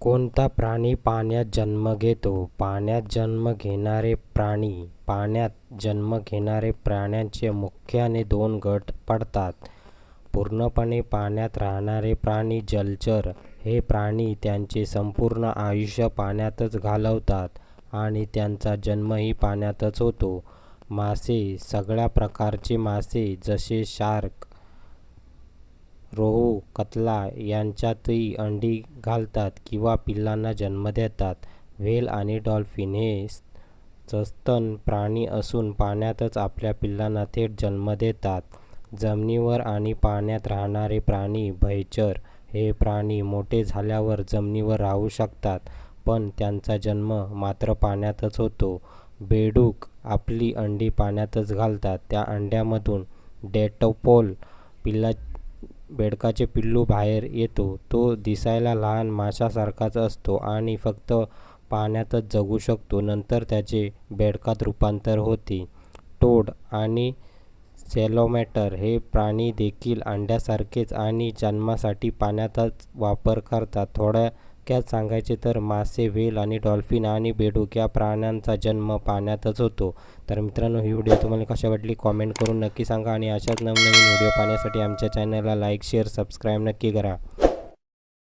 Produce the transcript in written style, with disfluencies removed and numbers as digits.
कोणता प्राणी पाण्यात जन्म घेतो? पाण्यात जन्म घेणारे प्राण्यांचे मुख्याने दोन गट पडतात. पूर्णपणे पाण्यात राहणारे प्राणी जलचर. हे प्राणी त्यांचे संपूर्ण आयुष्य पाण्यातच घालवतात आणि त्यांचा जन्मही पाण्यातच होतो. मासे. सगळ्या प्रकारचे मासे जसे शार्क, रोहू, कतला यांच्यातही अंडी घालतात किंवा पिल्लांना जन्म देतात. व्हेल आणि डॉल्फिन हे सस्तन प्राणी असून पाण्यातच आपल्या पिल्लांना थेट जन्म देतात. जमिनीवर आणि पाण्यात राहणारे प्राणी भयचर. हे प्राणी मोठे झाल्यावर जमिनीवर राहू शकतात, पण त्यांचा जन्म मात्र पाण्यातच होतो. बेडूक आपली अंडी पाण्यातच घालतात. त्या अंड्यामधून टॅडपोल बेडकाचे पिल्लू बाहेर येतो. तो दिसायला लहान माशासारखाच असतो आणि फक्त पाण्यातच जगू शकतो. नंतर त्याचे बेडकात रूपांतर होते. टोड आणि सॅलमॉन हे प्राणी देखील अंड्यासारखेच आणि जन्मासाठी पाण्याचाच वापर करतात. थोडक्यात सांगायचे तर मासे, व्हेल आणि डॉल्फिन आणि बेडूक या प्राण्यांचा जन्म पाण्यातच होतो. तर मित्रांनो, ही व्हिडिओ तुम्हाला कशी वाटली कॉमेंट करून नक्की सांगा आणि अशाच नवनवीन व्हिडिओ पाहण्यासाठी आमच्या चॅनलला लाईक, शेअर, सबस्क्राईब नक्की करा.